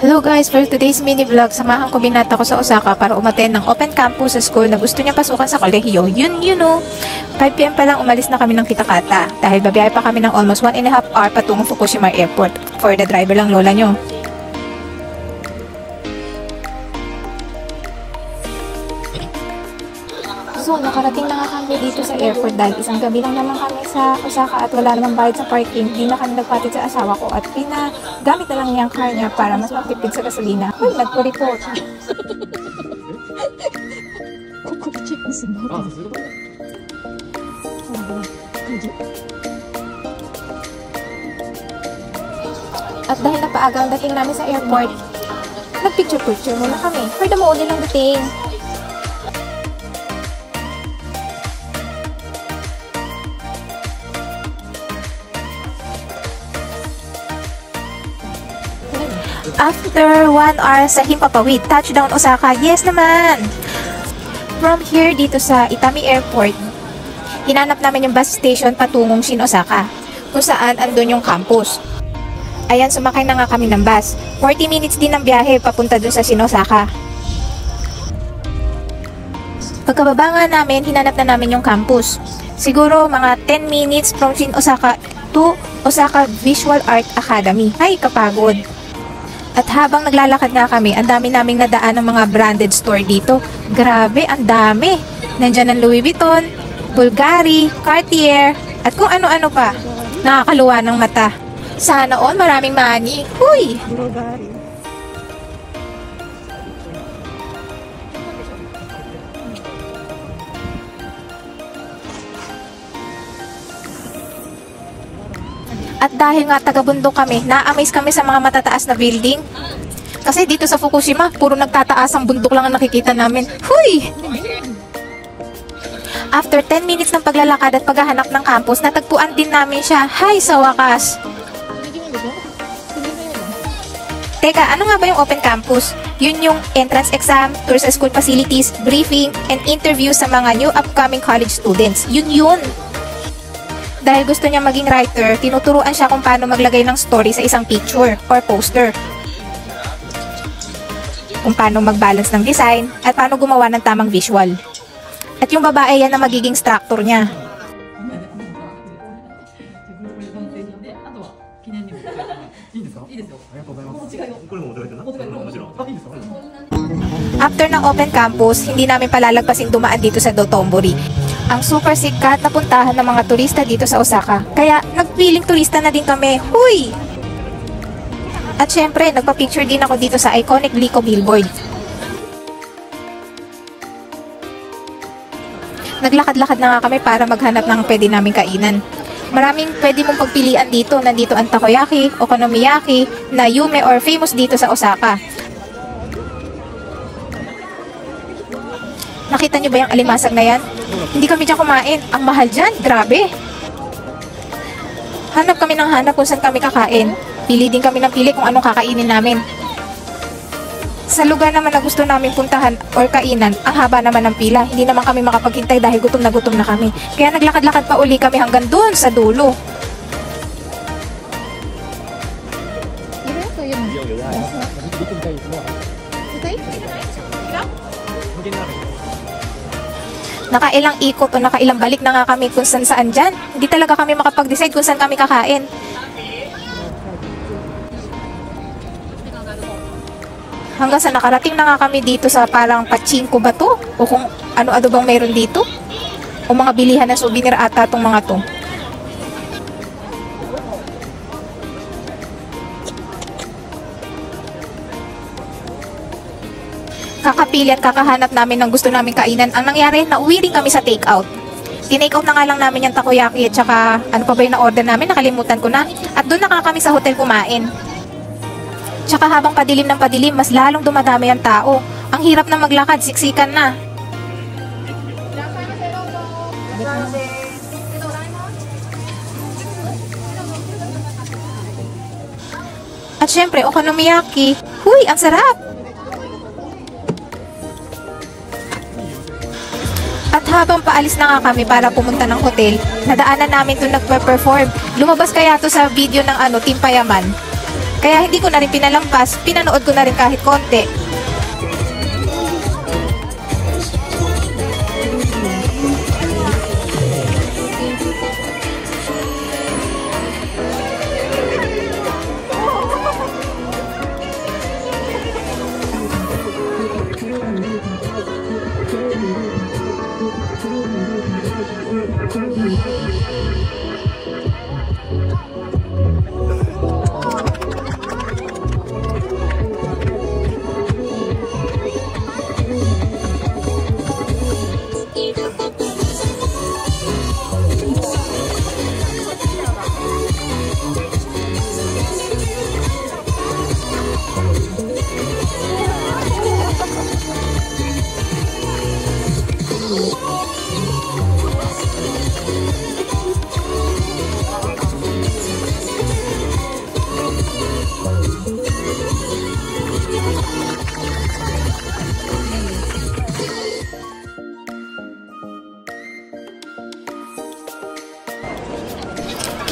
Hello guys, for today's mini vlog, samahan ko binata ko sa Osaka para umattend ng open campus sa school na gusto niya pasukan sa kolehiyo. Yun, 5 PM pa lang umalis na kami ng Kitakata dahil babiyahe pa kami ng almost 1.5 hour patungong Fukushima Airport. For the driver lang lola nyo. So, nakarating na nga kami dito sa airport dahil isang gabi lang naman kami sa Osaka at wala namang bayad sa parking. Hindi na kami nagpatid sa asawa ko at pinagamit na lang niyang car niya para mas magtipid sa gasolina. Uy, nagpo-report. At dahil napaaga ang dating namin sa airport, nagpicture-picture muna kami. For the mall nilang dating. After 1 hour sa Himpapawid, touchdown Osaka, yes naman! From here, dito sa Itami Airport, hinanap namin yung bus station patungong Shin Osaka, kung saan andun yung campus. Ayan, sumakay na nga kami ng bus. 40 minutes din ang biyahe papunta dun sa Shin Osaka. Pagkababa nga namin, hinanap na namin yung campus. Siguro mga 10 minutes from Shin Osaka to Osaka Visual Art Academy. Ay, kapagod! At habang naglalakad nga kami, ang dami naming nadaan ng mga branded store dito. Grabe, ang dami. Nandiyan ang Louis Vuitton, Bulgari, Cartier, at kung ano-ano pa. Nakakaluwa ng mata. Sana all maraming money. Huy! Bulgari. At dahil nga taga-bundok kami, na-amaze kami sa mga matataas na building. Kasi dito sa Fukushima, puro nagtataas ang bundok lang ang nakikita namin. Huy! After 10 minutes ng paglalakad at paghahanap ng campus, natagpuan din namin siya. Hay, sa wakas! Teka, ano nga ba yung open campus? Yun yung entrance exam, tour sa school facilities, briefing, and interview sa mga new upcoming college students. Yun! Dahil gusto niya maging writer, tinuturuan siya kung paano maglagay ng story sa isang picture or poster. Kung paano mag-balance ng design at paano gumawa ng tamang visual. At yung babae yan na magiging instructor niya. After ng open campus, hindi namin palalagpasin dumaan dito sa Dotonbori. Ang super sikat na puntahan ng mga turista dito sa Osaka. Kaya nagpiling turista na din kami. Huy! At syempre, nagpa-picture din ako dito sa iconic Glico billboard. Naglakad-lakad na nga kami para maghanap ng pwede naming kainan. Maraming pwede mong pagpilian dito. Nandito ang takoyaki, okonomiyaki, na yume or famous dito sa Osaka. Nakita nyo ba yung alimasag na yan? Hindi kami dyan kumain. Ang mahal dyan. Grabe. Hanap kami ng hanap kung saan kami kakain. Pili din kami ng pili kung anong kakainin namin. Sa lugar naman na gusto namin puntahan or kainan, ang haba naman ng pila. Hindi naman kami makapaghintay dahil gutom na kami. Kaya naglakad-lakad pa uli kami hanggang doon sa dulo. Nakailang ikot o nakailang balik na nga kami kung saan dyan. Hindi talaga kami makapag-decide kung saan kami kakain. Hanggang sa nakarating na nga kami dito sa parang pachinko ba to? O kung ano-ano bang meron dito? O mga bilihan ng souvenir ata itong mga to. Kakapili at kakahanap namin ng gusto naming kainan. Ang nangyari, nauwi rin kami sa take-out. Tinake-out na nga lang namin yung takoyaki at saka ano pa ba yung na-order namin, nakalimutan ko na. At doon na nga kami sa hotel kumain. Tsaka habang padilim ng padilim, mas lalong dumadami ang tao. Ang hirap na maglakad, siksikan na. At syempre, okonomiyaki. Huy, ang sarap! At habang paalis na nga kami para pumunta ng hotel, nadaanan namin doon nagpe-perform. Lumabas kaya to sa video ng Team Payaman. Kaya hindi ko na rin pinalampas, pinanood ko na rin kahit konti.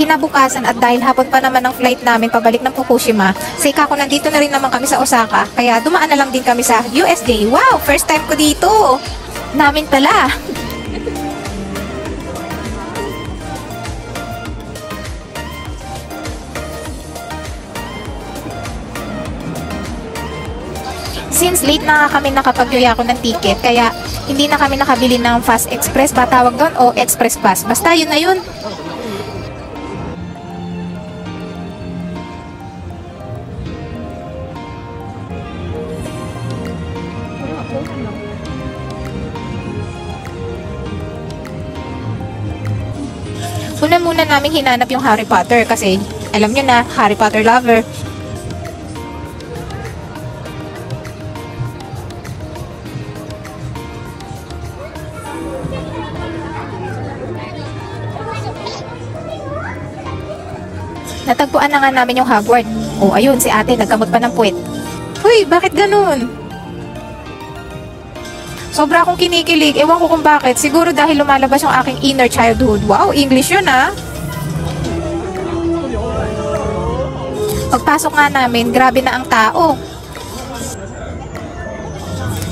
Kinabukasan at dahil hapon pa naman ang flight namin pabalik ng Fukushima, sika ko nandito na rin naman kami sa Osaka, kaya dumaan na lang din kami sa USJ. Wow! First time ko dito! Namin pala! Since late na kami nakapag-yuya ako ng ticket, kaya hindi na kami nakabili ng Fast Express ba tawag doon o Express Pass. Basta yun na yun. Una muna namin hinanap yung Harry Potter kasi alam nyo na, Harry Potter lover. Natagpuan na nga namin yung Hogwarts. Oh, ayun, si ate, nagkamot pa ng puwet. Uy, bakit ganun? Sobra akong kinikilig. Ewan ko kung bakit. Siguro dahil lumalabas yung aking inner childhood. Wow, English yun ah. Pagpasok nga namin, grabe na ang tao.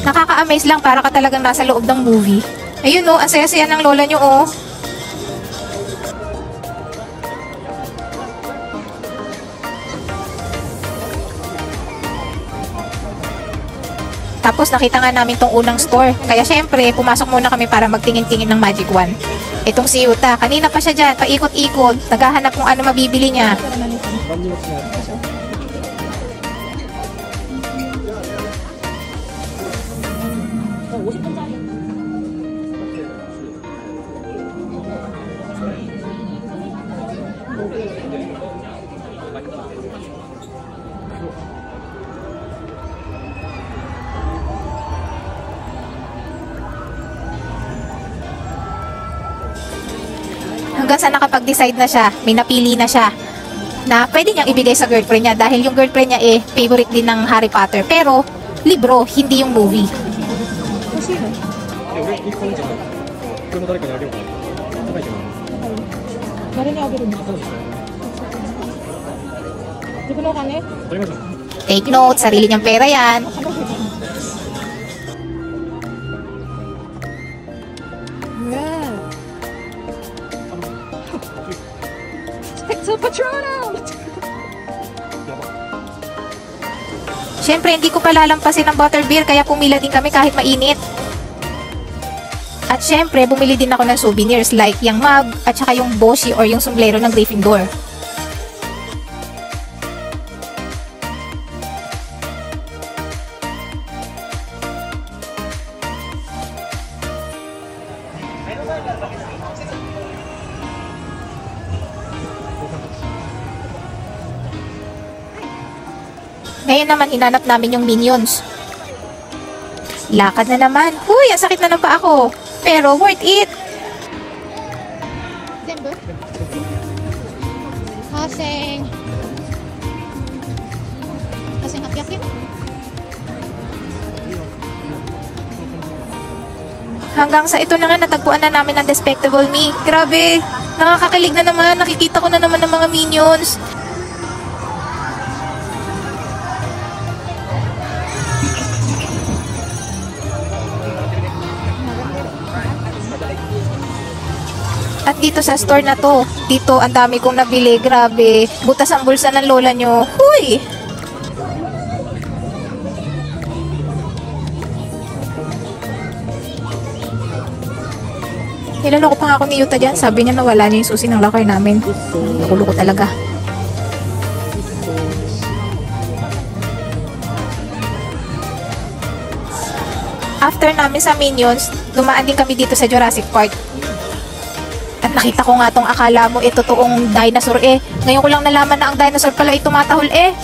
Nakaka-amaze lang, para ka talagang nasa loob ng movie. Ayun oh, ang saya-saya ng lola nyo oh. Tapos nakita nga namin tong unang store. Kaya syempre, pumasok muna kami para magtingin-tingin ng Magic Wand. Itong si Yuta, kanina pa siya dyan, paikot-ikot, naghahanap kung ano mabibili niya. Hanggang sa nakapag-decide na siya, may napili na siya na pwede niyang ibigay sa girlfriend niya dahil yung girlfriend niya favorite din ng Harry Potter. Pero, libro, hindi yung movie. Take note, sarili niyang pera yan. Siyempre, hindi ko palalampasin ng butterbeer kaya pumila din kami kahit mainit. At siyempre, bumili din ako ng souvenirs like yung mug at saka yung boshi or yung sombrero ng Gryffindor. Ngayon naman, hinanap namin yung Minions. Lakad na naman. Uy, ang sakit na ng paa ko. Pero worth it. Kasing hakyakin. Hanggang sa ito na nga, natagpuan na namin ang Despicable Me. Grabe, nakakakilig na naman. Nakikita ko na naman ng mga Minions. At dito sa store na to, dito ang dami kong nabili. Grabe, butas ang bulsa ng lola nyo. Huy! Niloloko pa nga ako ni Yuta dyan. Sabi niya nawala niya yung susi ng locker namin. Nakulo ko talaga. After namin sa Minions, dumaan din kami dito sa Jurassic Park. At nakita ko nga tong akala mo totoong dinosaur eh. Ngayon ko lang nalaman na ang dinosaur pala ay tumatahol eh.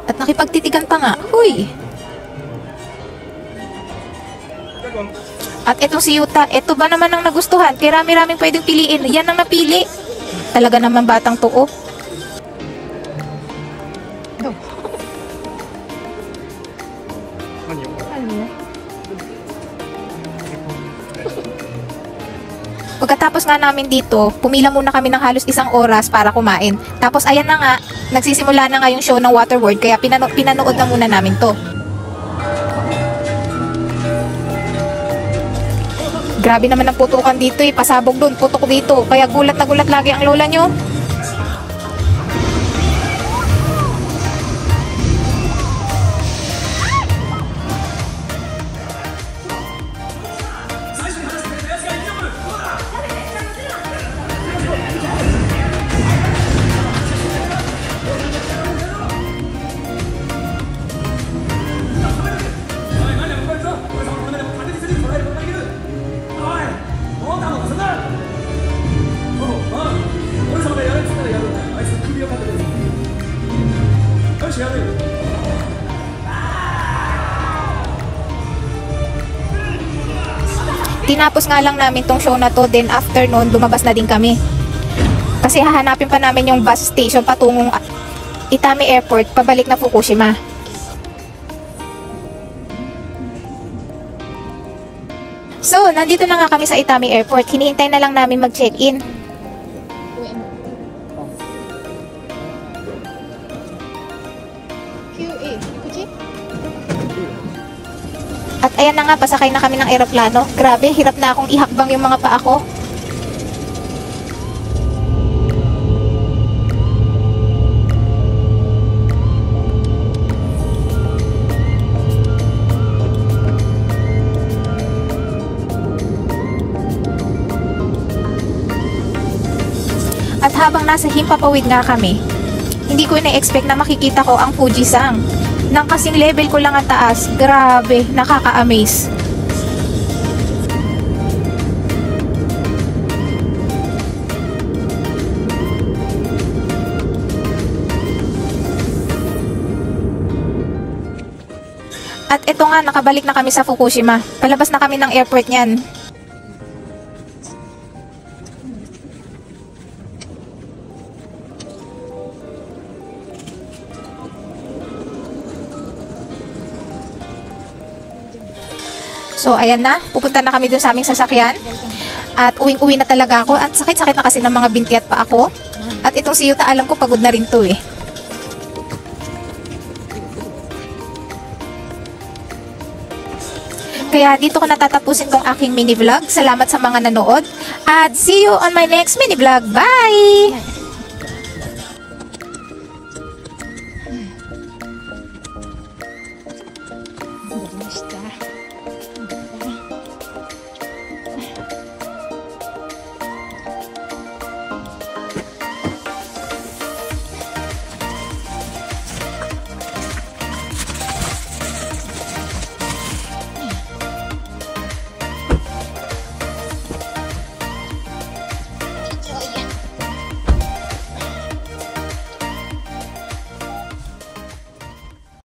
At nakipagtitigan pa nga. Huy! At itong si Yuta, ito ba naman ang nagustuhan? Kaya rami-raming pwedeng piliin. Yan ang napili. Talaga naman batang tuo. Pagkatapos nga namin dito, pumila muna kami ng halos 1 oras para kumain. Tapos ayan na nga, nagsisimula na nga yung show ng Waterworld, kaya pinanood na muna namin to. Grabe naman ang putukan dito eh, pasabog doon, putok dito. Kaya gulat na gulat lagi ang lola nyo. Tinapos nga lang namin tong show na to, then after noon, lumabas na din kami. Kasi hahanapin pa namin yung bus station patungong Itami Airport, pabalik na Fukushima. So, nandito na nga kami sa Itami Airport. Hinihintay na lang namin mag-check-in. At ayan na nga, pasakay na kami ng eroplano. Grabe, hirap na akong ihakbang yung mga paa ko. At habang nasa Himpapawid nga kami, hindi ko na-expect na makikita ko ang Fuji-san. Nang kasing level ko lang ang taas, grabe, nakaka-amaze. At eto nga, nakabalik na kami sa Fukushima. Palabas na kami ng airport niyan. So, ayan na. Pupunta na kami dun sa aming sasakyan. At uwing-uwi na talaga ako. At sakit-sakit na kasi ng mga binti at pa ako. At itong si Yuta, alam ko pagod na rin to eh. Kaya dito ko natatapusin tong aking mini vlog. Salamat sa mga nanood. At see you on my next mini vlog. Bye!